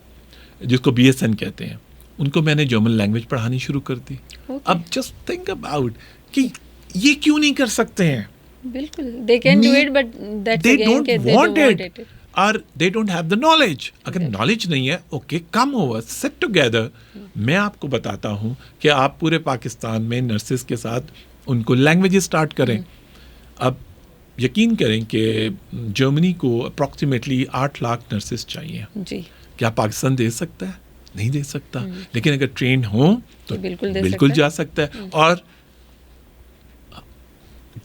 جس کو BSN کہتے ہیں, ان کو میں نے جرمن لینگویج پڑھانی شروع کر دی. اب جسٹ تھنک اباؤٹ کہ یہ کیوں نہیں کر سکتے ہیں. بالکل, they can do it but that's they again don't کہ they want don't it or they don't have the knowledge. اگر knowledge نہیں ہے, okay, come over, sit together. میں آپ کو بتاتا ہوں کہ آپ پورے پاکستان میں نرسز کے ساتھ ان کو لینگویج اسٹارٹ کریں. اب یقین کریں کہ جرمنی کو اپروکسیمیٹلی 8 لاکھ نرسز چاہیے. کیا پاکستان دے سکتا ہے؟ نہیں دے سکتا. لیکن اگر ٹرینڈ ہوں تو بالکل جا سکتا ہے. اور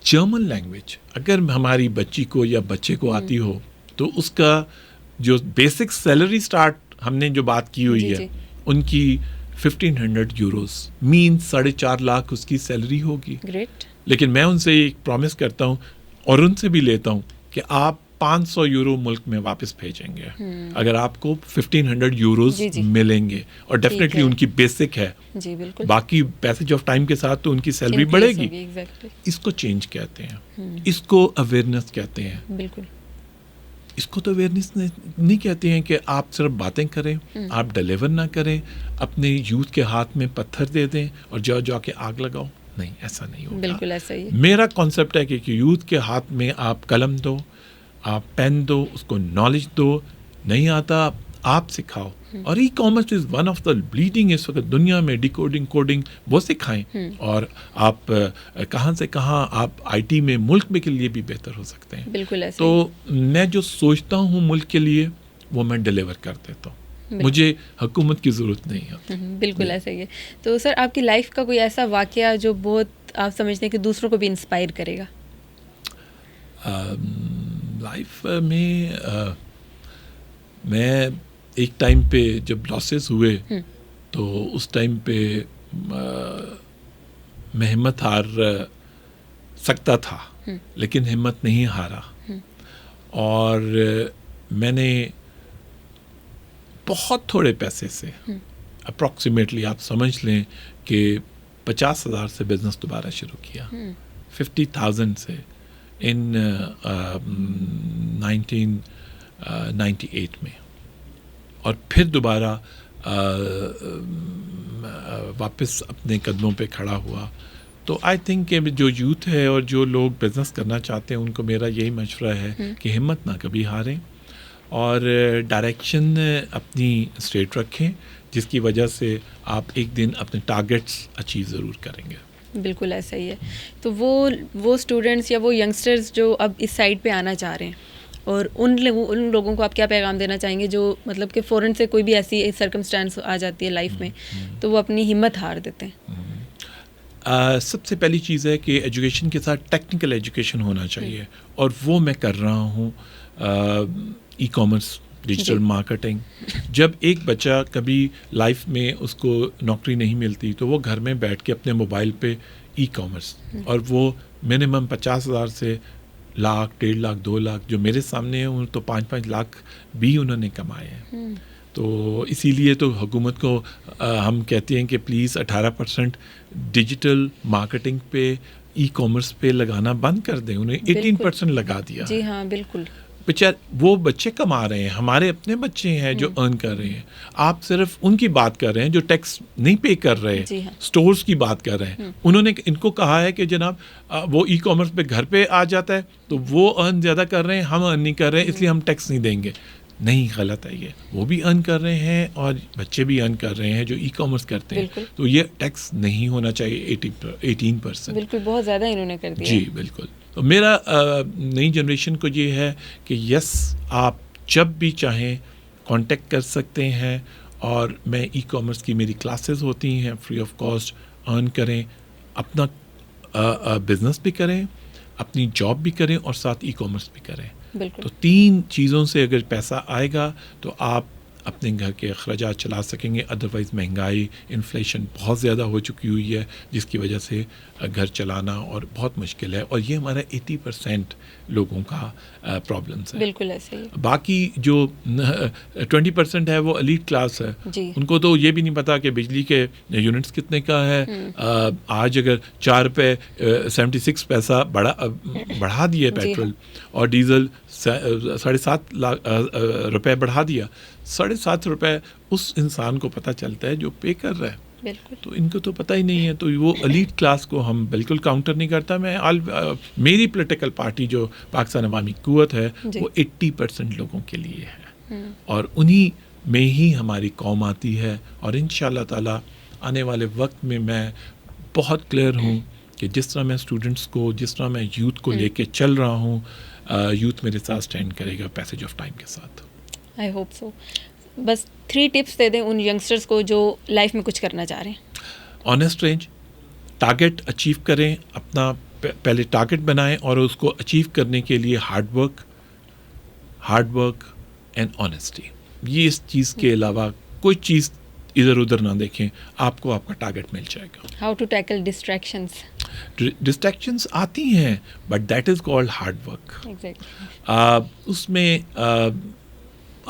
جرمن لینگویج اگر ہماری بچی کو یا بچے کو آتی ہو تو اس کا جو بیسک سیلری سٹارٹ ہم نے جو بات کی ہوئی ہے ان کی 1500 یوروز, مین 4.5 لاکھ اس کی سیلری ہوگی. لیکن میں ان سے ایک پرومس کرتا ہوں اور ان سے بھی لیتا ہوں کہ آپ 500 یورو ملک میں واپس بھیجیں گے اگر آپ کو 1500 یوروز ملیں گے. اور ڈیفینیٹلی ان کی بیسک ہے, باقی پیسج آف ٹائم کے ساتھ تو ان کی سیلری بڑھے گی. اس کو چینج کہتے ہیں, اس کو اویئرنیس کہتے ہیں. بالکل, اس کو تو اویئرنیس نہیں کہتے ہیں کہ آپ صرف باتیں کریں, آپ ڈیلیور نہ کریں, اپنے یوتھ کے ہاتھ میں پتھر دے دیں اور جا کے آگ لگاؤ. نہیں, ایسا نہیں ہوگا. بالکل ایسا ہی میرا کانسیپٹ ہے کہ یوتھ کے ہاتھ میں آپ قلم دو, آپ پین دو, اس کو نالج دو. نہیں آتا آپ سکھاؤ. اور e commerce is one of the leading اس وقت دنیا میں. ڈیکوڈنگ کوڈنگ وہ سکھائیں, اور آپ کہاں سے کہاں آپ IT میں ملک میں کے لیے بھی بہتر ہو سکتے ہیں. بالکل. تو میں جو سوچتا ہوں ملک کے لیے وہ میں ڈیلیور کر دیتا ہوں, مجھے حکومت کی ضرورت نہیں ہے. بالکل ایسا ہی ہے. تو سر آپ کی لائف کا کوئی ایسا واقعہ جو بہت آپ سمجھتے ہیں کہ دوسروں کو بھی انسپائر کرے گا؟ لائف میں ایک ٹائم پہ جب لاسز ہوئے تو اس ٹائم پہ میں ہمت ہار سکتا تھا, لیکن ہمت نہیں ہارا. اور میں نے بہت تھوڑے پیسے سے, اپروکسیمیٹلی آپ سمجھ لیں کہ 50,000 سے بزنس دوبارہ شروع کیا, 50,000 سے ان 1998 میں. اور پھر دوبارہ واپس اپنے قدموں پہ کھڑا ہوا. تو آئی تھنک کہ جو یوتھ ہے اور جو لوگ بزنس کرنا چاہتے ہیں ان کو میرا یہی مشورہ ہے کہ ہمت نہ کبھی ہاریں, اور ڈائریکشن اپنی اسٹریٹ رکھیں, جس کی وجہ سے آپ ایک دن اپنے ٹارگیٹس اچیو ضرور کریں گے. بالکل ایسا ہی ہے. تو وہ اسٹوڈنٹس یا وہ ینگسٹرز جو اب اس سائڈ پہ آنا چاہ رہے ہیں, اور ان لوگوں کو آپ کیا پیغام دینا چاہیں گے جو مطلب کہ فوراً سے کوئی بھی ایسی سرکمسٹانس آ جاتی ہے لائف میں تو وہ اپنی ہمت ہار دیتے ہیں؟ سب سے پہلی چیز ہے کہ ایجوکیشن کے ساتھ ٹیکنیکل ایجوکیشن ہونا چاہیے، اور وہ میں کر رہا ہوں. E commerce, digital marketing. جب ایک بچہ کبھی لائف میں اس کو نوکری نہیں ملتی تو وہ گھر میں بیٹھ کے اپنے موبائل پہ ای کامرس، اور وہ منیمم 50,000 سے لاکھ، 1.5 لاکھ، 2 لاکھ جو میرے سامنے ہیں تو 5-5 لاکھ بھی انہوں نے کمائے ہیں. تو اسی لیے تو حکومت کو ہم کہتے ہیں کہ پلیز 18% ڈیجیٹل مارکیٹنگ پہ، ای کامرس پہ لگانا بند کر دیں. انہیں 18% لگا دیا. جی ہاں بالکل. بچہ وہ بچے کما رہے ہیں، ہمارے اپنے بچے ہیں جو ارن کر رہے ہیں. آپ صرف ان کی بات کر رہے ہیں جو ٹیکس نہیں پے کر رہے. سٹورز کی بات کر رہے ہیں. انہوں نے ان کو کہا ہے کہ جناب وہ ای کامرس پہ گھر پہ آ جاتا ہے تو وہ ارن زیادہ کر رہے ہیں، ہم ارن نہیں کر رہے ہیں، اس لیے ہم ٹیکس نہیں دیں گے. نہیں، غلط ہے یہ. وہ بھی ارن کر رہے ہیں اور بچے بھی ارن کر رہے ہیں جو ای کامرس کرتے ہیں. تو یہ ٹیکس نہیں ہونا چاہیے 18%. بالکل، بہت زیادہ انہوں نے کر دیا. جی بالکل. تو میرا نئی جنریشن کو یہ ہے کہ یس، آپ جب بھی چاہیں کانٹیکٹ کر سکتے ہیں، اور میں ای کامرس کی میری کلاسز ہوتی ہیں فری آف کاسٹ. ارن کریں، اپنا بزنس بھی کریں، اپنی جاب بھی کریں، اور ساتھ ای کامرس بھی کریں. بالکل. تو 3 چیزوں سے اگر پیسہ آئے گا تو آپ اپنے گھر کے اخراجات چلا سکیں گے. ادروائز مہنگائی، انفلیشن بہت زیادہ ہو چکی ہوئی ہے، جس کی وجہ سے گھر چلانا اور بہت مشکل ہے. اور یہ ہمارا 80% لوگوں کا پرابلمس ہے. بالکل ایسے ہی. باقی جو 20% ہے وہ ایلیٹ کلاس ہے. جی. ان کو تو یہ بھی نہیں پتا کہ بجلی کے یونٹس کتنے کا ہے. آج اگر 4 روپے 76 پیسہ بڑھا دیا پیٹرول، اور ڈیزل 7.5 روپے بڑھا دیا. 7.5 روپے اس انسان کو پتہ چلتا ہے جو پے کر رہا ہے. بالکل. تو ان کو تو پتہ ہی نہیں ہے. تو وہ ایلیٹ کلاس کو ہم بالکل کاؤنٹر نہیں کرتا. میری پولیٹیکل پارٹی جو پاکستان عوامی قوت ہے وہ 80% لوگوں کے لیے ہے، اور انہی میں ہی ہماری قوم آتی ہے. اور انشاءاللہ تعالی آنے والے وقت میں بہت کلیئر ہوں کہ جس طرح میں اسٹوڈنٹس کو، جس طرح میں یوتھ کو لے کے چل رہا ہوں، یوتھ میرے ساتھ اسٹینڈ کرے گا پیسج آف ٹائم کے ساتھ. I hope so. بس 3 ٹپس دے دیں ان ینگسٹرس کو جو لائف میں کچھ کرنا چاہ رہے ہیں. آنیسٹ رینج، ٹارگیٹ اچیو کریں. اپنا پہلے ٹارگیٹ بنائیں اور اس کو اچیو کرنے کے لیے ہارڈ ورک اینڈ آنیسٹی. یہ اس چیز کے علاوہ کوئی چیز ادھر ادھر نہ دیکھیں، آپ کو آپ کا ٹارگیٹ مل جائے گا. How to tackle distractions. Distractions آتی ہیں but that is called hard work. اس میں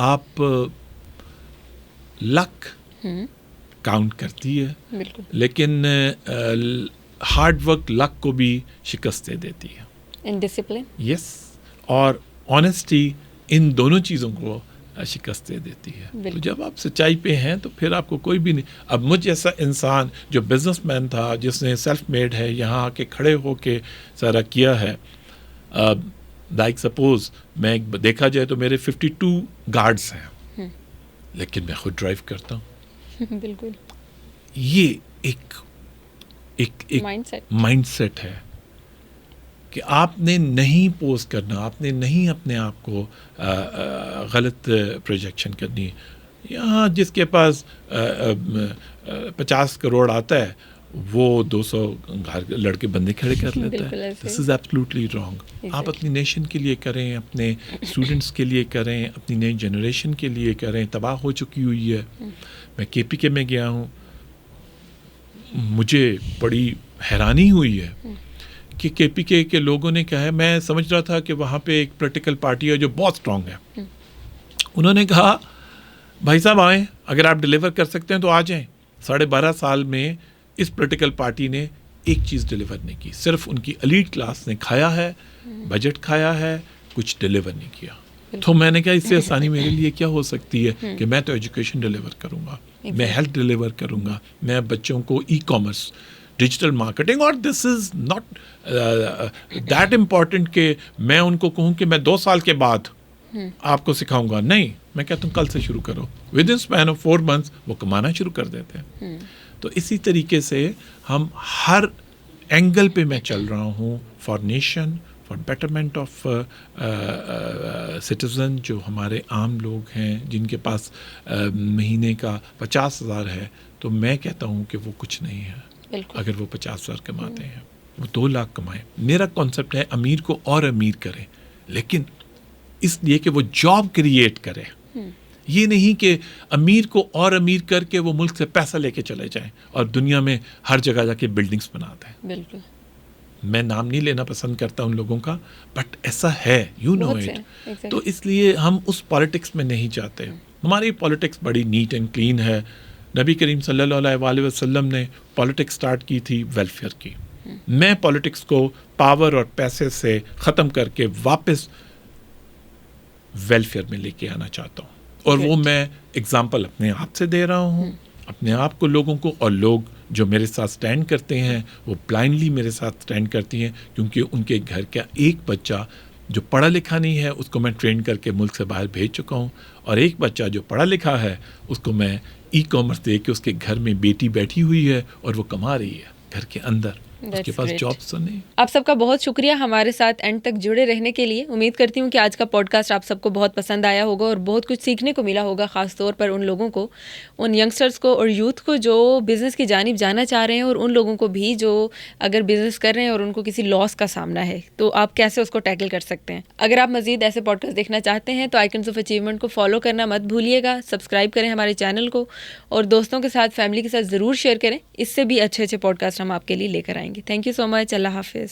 آپ لک کاؤنٹ کرتی ہے، لیکن ہارڈ ورک لک کو بھی شکست دے دیتی ہے. In discipline. یس. اور آنیسٹی ان دونوں چیزوں کو شکست دے دیتی ہے. تو جب آپ سچائی پہ ہیں تو پھر آپ کو کوئی بھی نہیں. اب مجھ جیسا انسان جو بزنس مین تھا، جس نے سیلف میڈ ہے، یہاں آ کے کھڑے ہو کے سارا کیا ہے. لائک سپوز میں دیکھا جائے تو میرے 52 گارڈز ہیں، لیکن میں خود ڈرائیو کرتا ہوں. بالکل. یہ ایک مائنڈ سیٹ ہے کہ آپ نے نہیں پوز کرنا، آپ نے نہیں اپنے آپ کو غلط پروجیکشن کرنی. یہاں جس کے پاس 50 کروڑ آتا ہے وہ 200 لڑکے بندے کھڑے کر لیتا ہے. دس از ایبسلیوٹلی رانگ. آپ اپنی نیشن کے لیے کریں، اپنے اسٹوڈنٹس کے لیے کریں، اپنی نئی جنریشن کے لیے کریں. تباہ ہو چکی ہوئی ہے. میں KPK میں گیا ہوں، مجھے بڑی حیرانی ہوئی ہے کہ KPK کے لوگوں نے کہا ہے، میں سمجھ رہا تھا کہ وہاں پہ ایک پولیٹیکل پارٹی ہے جو بہت اسٹرانگ ہے. انہوں نے کہا بھائی صاحب آئیں، اگر آپ ڈیلیور کر سکتے ہیں تو آ جائیں. 12.5 سال میں اس پولیٹیکل پارٹی نے ایک چیز ڈیلیور نہیں کی. صرف ان کی ایلیٹ کلاس نے کھایا ہے، بجٹ کھایا ہے، کچھ ڈیلیور نہیں کیا. تو میں نے کہا اس سے آسانی میرے لیے کیا ہو سکتی ہے کہ میں تو ایجوکیشن ڈیلیور کروں گا، میں ہیلتھ ڈیلیور کروں گا، میں بچوں کو ای کامرس، ڈیجیٹل مارکیٹنگ. اور دس از ناٹ دیٹ امپورٹنٹ کہ میں ان کو کہوں کہ میں 2 سال کے بعد آپ کو سکھاؤں گا. نہیں، میں کہتا ہوں کل سے شروع کرو. With in span of 4 months وہ کمانا شروع کر دیتے ہیں. تو اسی طریقے سے ہم ہر اینگل پہ میں چل رہا ہوں for nation, for betterment of citizen. جو ہمارے عام لوگ ہیں جن کے پاس مہینے کا 50,000 ہے، تو میں کہتا ہوں کہ وہ کچھ نہیں ہے. اگر وہ 50,000 کماتے ہیں، وہ 2 لاکھ کمائیں. میرا کانسیپٹ ہے امیر کو اور امیر کریں، لیکن اس لیے کہ وہ جاب کریٹ کرے. یہ نہیں کہ امیر کو اور امیر کر کے وہ ملک سے پیسہ لے کے چلے جائیں اور دنیا میں ہر جگہ جا کے بلڈنگز بناتے ہیں. بالکل. میں نام نہیں لینا پسند کرتا ان لوگوں کا، بٹ ایسا ہے، یو نو اٹ. تو اس لیے ہم اس پالیٹکس میں نہیں جاتے. ہماری پالیٹکس بڑی نیٹ اینڈ کلین ہے. نبی کریم صلی اللہ علیہ وسلم نے پالیٹکس سٹارٹ کی تھی ویلفیئر کی. میں پالیٹکس کو پاور اور پیسے سے ختم کر کے واپس ویلفیئر میں لے کے آنا چاہتا ہوں. اور وہ میں اگزامپل اپنے آپ سے دے رہا ہوں، اپنے آپ کو، لوگوں کو. اور لوگ جو میرے ساتھ سٹینڈ کرتے ہیں وہ بلائنڈلی میرے ساتھ سٹینڈ کرتی ہیں، کیونکہ ان کے گھر کا ایک بچہ جو پڑھا لکھا نہیں ہے اس کو میں ٹرین کر کے ملک سے باہر بھیج چکا ہوں، اور ایک بچہ جو پڑھا لکھا ہے اس کو میں ای کامرس دے کے، اس کے گھر میں بیٹی بیٹھی ہوئی ہے اور وہ کما رہی ہے گھر کے اندر، اس کے پاس جابس تو نہیں. آپ سب کا بہت شکریہ ہمارے ساتھ اینڈ تک جڑے رہنے کے لیے. امید کرتی ہوں کہ آج کا پوڈ کاسٹ آپ سب کو بہت پسند آیا ہوگا اور بہت کچھ سیکھنے کو ملا ہوگا، خاص طور پر ان لوگوں کو، ان ینگسٹرز کو اور یوتھ کو جو بزنس کی جانب جانا چاہ رہے ہیں، اور ان لوگوں کو بھی جو اگر بزنس کر رہے ہیں اور ان کو کسی لاس کا سامنا ہے تو آپ کیسے اس کو ٹیکل کر سکتے ہیں. اگر آپ مزید ایسے پوڈ کاسٹ دیکھنا چاہتے ہیں تو آئکنز آف اچیومنٹ کو فالو کرنا مت بھولیے گا. سبسکرائب کریں ہمارے چینل کو، اور دوستوں کے ساتھ، فیملی کے ساتھ ضرور شیئر کریں. اس سے بھی اچھے اچھے پوڈ کاسٹ ہم آپ کے لیے لے کر آئیں گے. تھینک یو سو مچ. اللہ حافظ.